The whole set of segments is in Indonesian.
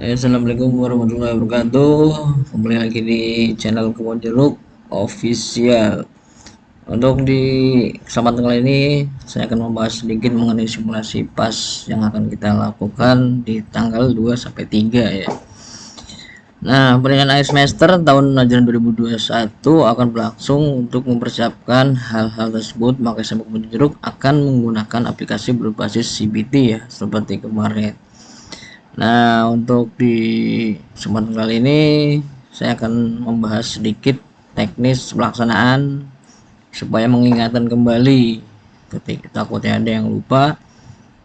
Assalamualaikum warahmatullahi wabarakatuh. Kembali lagi di channel Kebun Jeruk Official. Untuk di kesempatan kali ini saya akan membahas sedikit mengenai simulasi PAS yang akan kita lakukan di tanggal 2 sampai 3 ya. Nah, peringatan akhir semester tahun ajaran 2021 akan berlangsung. Untuk mempersiapkan hal-hal tersebut, maka SMK Kebun Jeruk akan menggunakan aplikasi berbasis CBT ya, seperti kemarin. Nah, untuk di kesempatan kali ini saya akan membahas sedikit teknis pelaksanaan supaya mengingatkan kembali ketika takutnya ada yang lupa.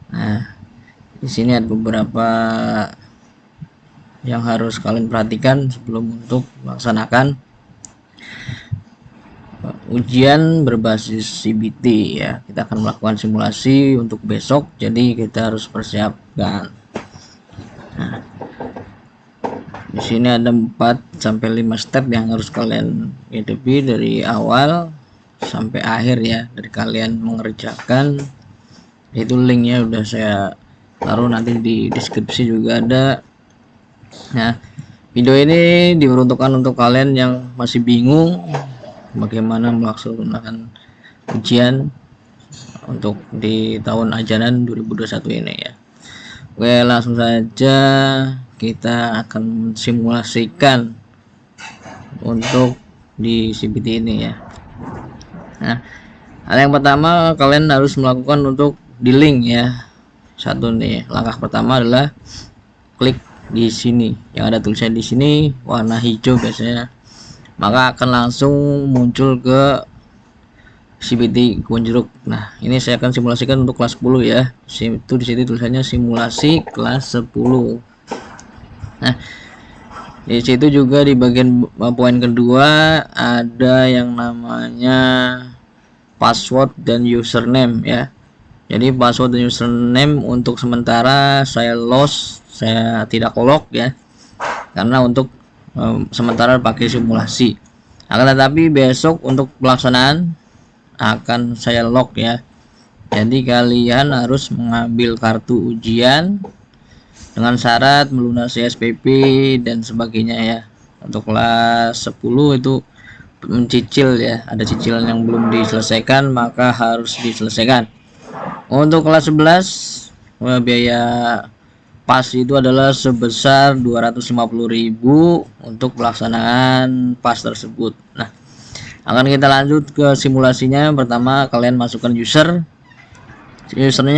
Nah, di sini ada beberapa yang harus kalian perhatikan sebelum untuk melaksanakan ujian berbasis CBT ya. Kita akan melakukan simulasi untuk besok, jadi kita harus persiapkan. Nah, di sini ada 4 sampai 5 step yang harus kalian hidupi dari awal sampai akhir ya, dari kalian mengerjakan. Itu linknya udah saya taruh nanti di deskripsi juga ada. Nah, video ini diperuntukkan untuk kalian yang masih bingung bagaimana melaksanakan ujian untuk di tahun ajaran 2021 ini ya. Oke, langsung saja kita akan simulasikan untuk di CBT ini ya. Nah, hal yang pertama kalian harus melakukan untuk di link ya. Satu nih, langkah pertama adalah klik di sini yang ada tulisan di sini warna hijau biasanya, maka akan langsung muncul ke CBT Kebun Jeruk. Nah, ini saya akan simulasikan untuk kelas 10 ya. Itu di sini tulisannya simulasi kelas 10. Nah, di situ juga di bagian poin kedua ada yang namanya password dan username ya. Jadi password dan username untuk sementara saya lost, saya tidak log ya, karena untuk sementara pakai simulasi. Akan tetapi besok untuk pelaksanaan akan saya log ya. Jadi kalian harus mengambil kartu ujian dengan syarat melunasi SPP dan sebagainya ya. Untuk kelas 10 itu mencicil ya, ada cicilan yang belum diselesaikan maka harus diselesaikan. Untuk kelas 11 biaya PAS itu adalah sebesar 250.000 untuk pelaksanaan PAS tersebut. Nah, akan kita lanjut ke simulasinya. Pertama kalian masukkan usernya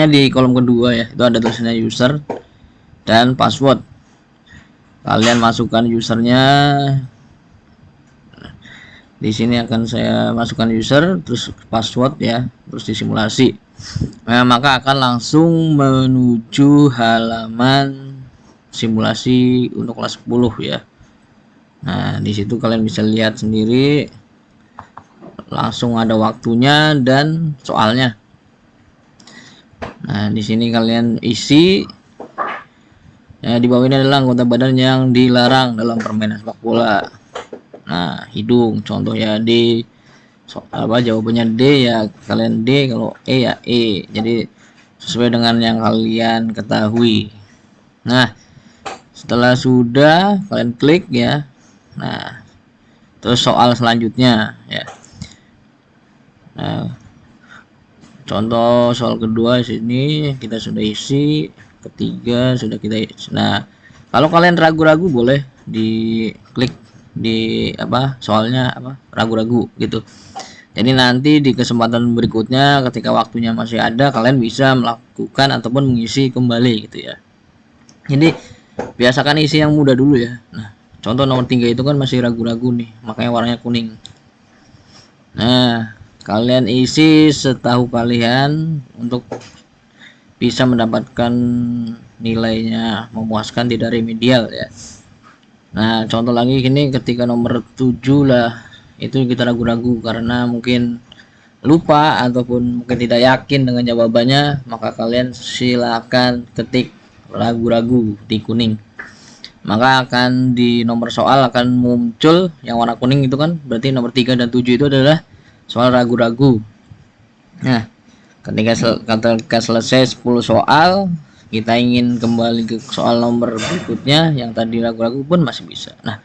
di kolom kedua ya, itu ada tulisannya user dan password. Kalian masukkan usernya. Di sini akan saya masukkan user terus password ya, terus disimulasi. Nah, maka akan langsung menuju halaman simulasi untuk kelas 10 ya. Nah, di situ kalian bisa lihat sendiri langsung ada waktunya dan soalnya. Nah, di sini kalian isi ya, di bawah ini adalah anggota badan yang dilarang dalam permainan sepak bola. Nah, hidung contohnya D, jawabannya D ya kalian D, kalau E ya E. Jadi sesuai dengan yang kalian ketahui. Nah, setelah sudah kalian klik ya. Nah, terus soal selanjutnya ya. Nah, contoh soal kedua sini kita sudah isi, ketiga sudah kita isi. Nah, kalau kalian ragu-ragu boleh diklik di soalnya ragu-ragu gitu. Jadi nanti di kesempatan berikutnya ketika waktunya masih ada, kalian bisa melakukan ataupun mengisi kembali gitu ya. Jadi biasakan isi yang mudah dulu ya. Nah, contoh nomor 3 itu kan masih ragu-ragu nih, makanya warnanya kuning. Nah, kalian isi setahu kalian untuk bisa mendapatkan nilainya memuaskan, tidak remedial ya. Nah, contoh lagi gini, ketika nomor 7 lah, itu kita ragu-ragu karena mungkin lupa ataupun mungkin tidak yakin dengan jawabannya, maka kalian silakan ketik ragu-ragu di kuning. Maka akan di nomor soal akan muncul yang warna kuning itu kan, berarti nomor 3 dan 7 itu adalah soal ragu-ragu. Nah, ketika selesai 10 soal, kita ingin kembali ke soal nomor berikutnya yang tadi ragu-ragu pun masih bisa. Nah,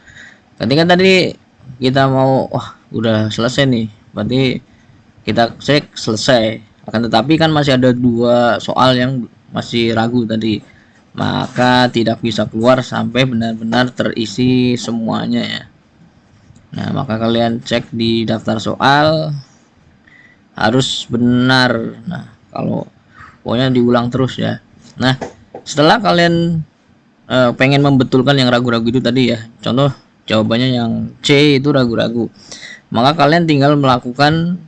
ketika tadi kita mau udah selesai nih, berarti kita cek selesai, akan tetapi kan masih ada 2 soal yang masih ragu tadi, maka tidak bisa keluar sampai benar-benar terisi semuanya ya. Nah, maka kalian cek di daftar soal harus benar. Nah, kalau pokoknya diulang terus ya. Nah, setelah kalian pengen membetulkan yang ragu-ragu itu tadi ya, contoh jawabannya yang C itu ragu-ragu, maka kalian tinggal melakukan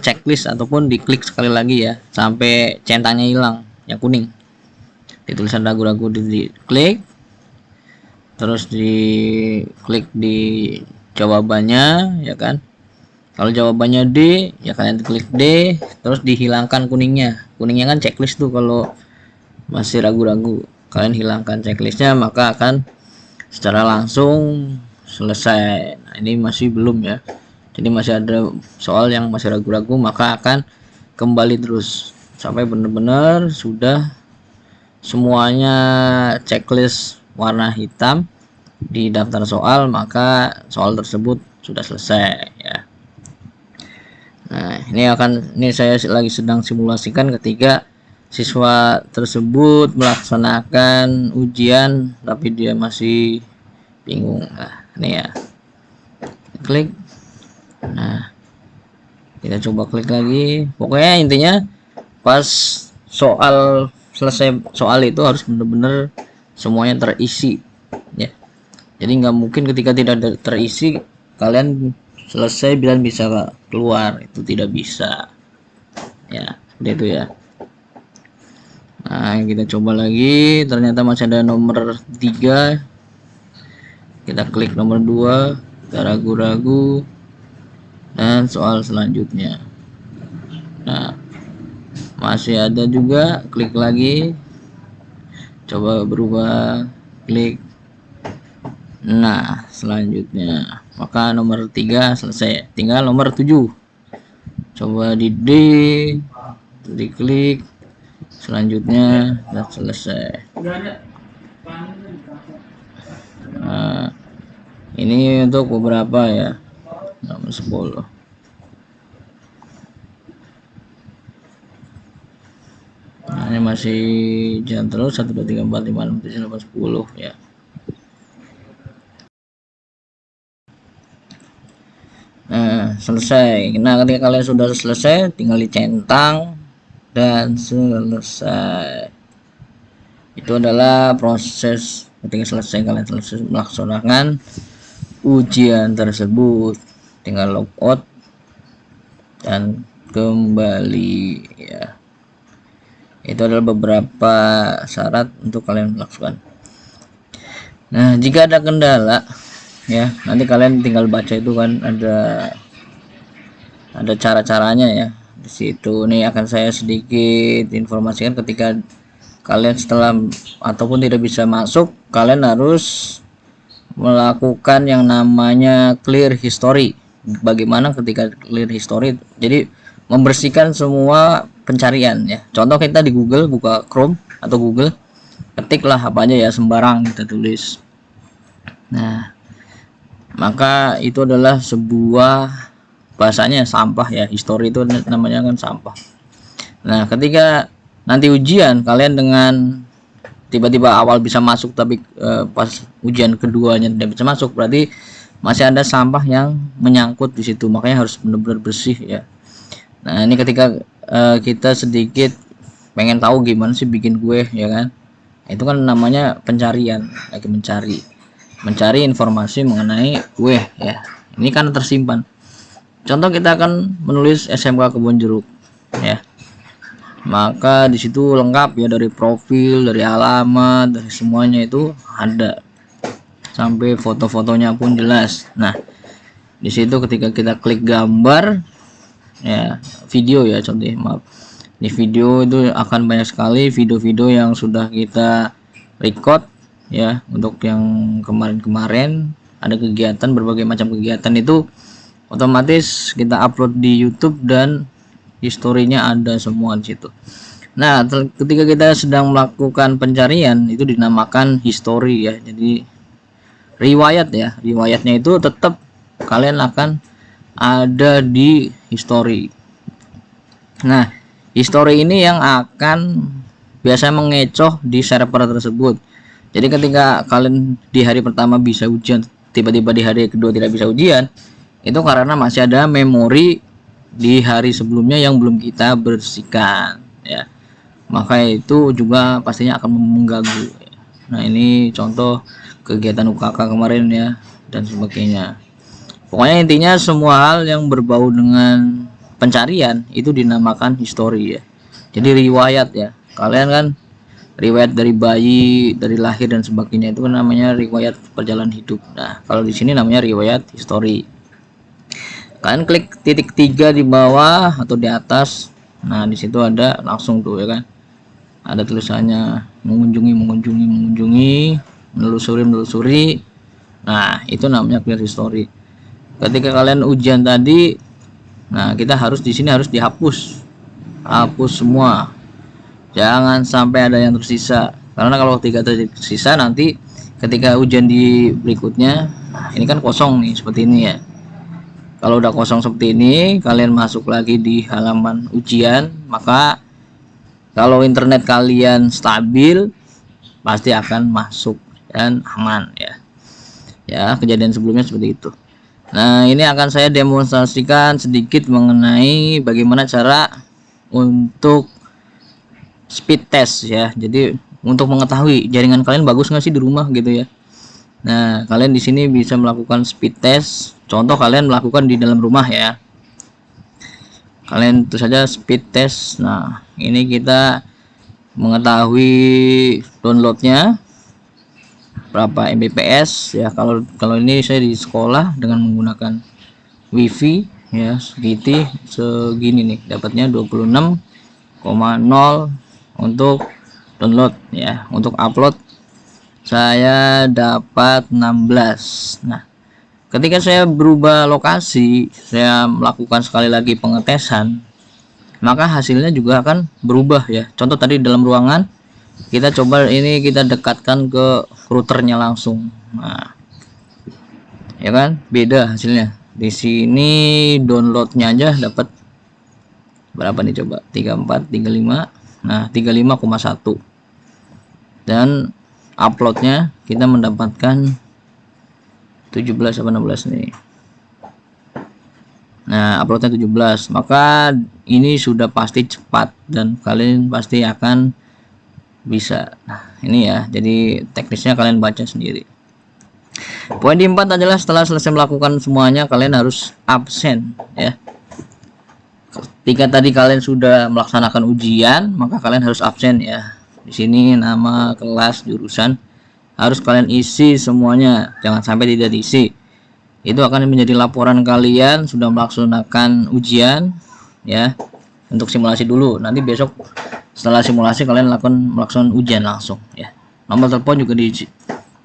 checklist ataupun diklik sekali lagi ya sampai centangnya hilang yang kuning, di tulisan ragu-ragu diklik, terus diklik di jawabannya ya kan. Kalau jawabannya D ya kalian klik D, terus dihilangkan kuningnya kan checklist tuh. Kalau masih ragu-ragu kalian hilangkan checklistnya, maka akan secara langsung selesai. Nah, ini masih belum ya, jadi masih ada soal yang masih ragu-ragu, maka akan kembali terus sampai benar-benar sudah semuanya checklist warna hitam di daftar soal, maka soal tersebut sudah selesai ya. Nah, ini saya lagi sedang simulasikan ketika siswa tersebut melaksanakan ujian tapi dia masih bingung. Nah, ini ya, klik. Nah, kita coba klik lagi. Pokoknya intinya pas soal selesai soal itu harus benar-benar semuanya terisi ya. Jadi nggak mungkin ketika tidak terisi kalian selesai bilang bisa keluar, itu tidak bisa ya, seperti itu ya. Nah, kita coba lagi, ternyata masih ada nomor 3, kita klik nomor 2, kita ragu-ragu, dan soal selanjutnya. Nah, masih ada juga, klik lagi, coba berubah, klik. Nah, selanjutnya maka nomor 3 selesai, tinggal nomor 7, coba di D, diklik, selanjutnya sudah selesai. Nah, ini untuk beberapa ya, nomor 10. Nah, ini masih jalan terus 1 2 3 4 5 6 7 8 10 ya. Nah, selesai. Nah, ketika kalian sudah selesai tinggal dicentang dan selesai. Itu adalah proses ketika selesai kalian selesai melaksanakan ujian tersebut, tinggal logout dan kembali ya. Itu adalah beberapa syarat untuk kalian melakukan. Nah, jika ada kendala ya, nanti kalian tinggal baca itu kan ada cara-caranya ya. Di situ nih akan saya sedikit informasikan, ketika kalian setelah ataupun tidak bisa masuk, kalian harus melakukan yang namanya clear history. Bagaimana ketika clear history? Jadi membersihkan semua pencarian ya. Contoh kita di Google, buka Chrome atau Google, ketiklah apa aja ya, sembarang kita tulis. Nah, maka itu adalah sebuah bahasanya sampah ya, history itu namanya kan sampah. Nah, ketika nanti ujian kalian dengan tiba-tiba awal bisa masuk tapi pas ujian keduanya tidak bisa masuk, berarti masih ada sampah yang menyangkut di situ, makanya harus benar-benar bersih ya. Nah, ini ketika kita sedikit pengen tahu gimana sih bikin kue ya kan, itu kan namanya pencarian, lagi mencari informasi mengenai kue ya. Ini kan tersimpan. Contoh kita akan menulis SMK Kebon Jeruk ya, maka disitu lengkap ya, dari profil, dari alamat, dari semuanya itu ada, sampai foto-fotonya pun jelas. Nah, disitu ketika kita klik gambar ya, video ya, contohnya maaf, di video itu akan banyak sekali video-video yang sudah kita record ya. Untuk yang kemarin-kemarin ada kegiatan, berbagai macam kegiatan itu otomatis kita upload di YouTube dan historinya ada semua di situ. Nah, ketika kita sedang melakukan pencarian itu dinamakan history ya. Jadi riwayat ya, riwayatnya itu tetap kalian akan ada di history. Nah, history ini yang akan biasa mengecoh di server tersebut. Jadi ketika kalian di hari pertama bisa ujian, tiba-tiba di hari kedua tidak bisa ujian, itu karena masih ada memori di hari sebelumnya yang belum kita bersihkan ya. Maka itu juga pastinya akan mengganggu. Nah, ini contoh kegiatan UKK kemarin ya dan sebagainya. Pokoknya intinya semua hal yang berbau dengan pencarian itu dinamakan history ya. Jadi riwayat ya. Kalian kan riwayat dari bayi, dari lahir dan sebagainya itu kan namanya riwayat perjalanan hidup. Nah, kalau di sini namanya riwayat history. Kalian klik titik 3 di bawah atau di atas. Nah, di situ ada langsung tuh ya kan. Ada tulisannya mengunjungi, menelusuri. Nah, itu namanya clear history. Ketika kalian ujian tadi, nah kita harus di sini harus hapus semua, jangan sampai ada yang tersisa, karena kalau tersisa nanti ketika ujian di berikutnya, ini kan kosong nih seperti ini ya. Kalau udah kosong seperti ini, kalian masuk lagi di halaman ujian, maka kalau internet kalian stabil pasti akan masuk dan aman ya. Ya, kejadian sebelumnya seperti itu. Nah, ini akan saya demonstrasikan sedikit mengenai bagaimana cara untuk speed test ya. Jadi untuk mengetahui jaringan kalian bagus nggak sih di rumah gitu ya. Nah, kalian di sini bisa melakukan speed test. Contoh kalian melakukan di dalam rumah ya. Kalian itu saja speed test. Nah, ini kita mengetahui downloadnya berapa Mbps ya. Kalau ini saya di sekolah dengan menggunakan WiFi ya, segini nih dapatnya 26,0 untuk download ya. Untuk upload saya dapat 16. Nah, ketika saya berubah lokasi, saya melakukan sekali lagi pengetesan, maka hasilnya juga akan berubah ya. Contoh tadi dalam ruangan, kita coba ini kita dekatkan ke routernya langsung. Nah, ya kan beda hasilnya. Di sini downloadnya aja dapat berapa nih coba, 34 35. Nah, 35,1. Dan uploadnya kita mendapatkan 17 apa 16 nih. Nah, uploadnya 17, maka ini sudah pasti cepat dan kalian pasti akan bisa. Nah, ini ya, jadi teknisnya kalian baca sendiri. Poin di 4 adalah setelah selesai melakukan semuanya, kalian harus absen ya. Ketika tadi kalian sudah melaksanakan ujian, maka kalian harus absen ya. Di sini nama, kelas, jurusan harus kalian isi semuanya, jangan sampai tidak diisi. Itu akan menjadi laporan kalian sudah melaksanakan ujian ya. Untuk simulasi dulu, nanti besok setelah simulasi kalian melakukan ujian langsung ya. Nomor telepon juga diisi.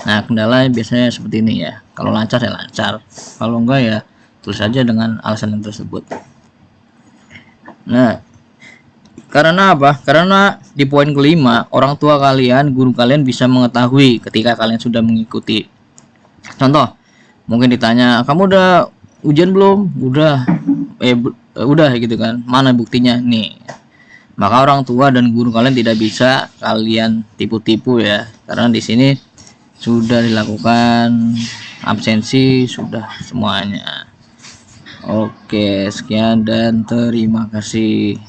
Nah, kendala biasanya seperti ini ya. Kalau lancar ya lancar, kalau enggak ya tulis saja dengan alasan yang tersebut. Nah, karena apa? Karena di poin kelima, orang tua kalian, guru kalian bisa mengetahui ketika kalian sudah mengikuti. Contoh, mungkin ditanya, kamu udah ujian belum? Udah. Udah gitu kan. Mana buktinya? Nih. Maka orang tua dan guru kalian tidak bisa kalian tipu-tipu ya. Karena di sini sudah dilakukan absensi, sudah semuanya. Oke, sekian dan terima kasih.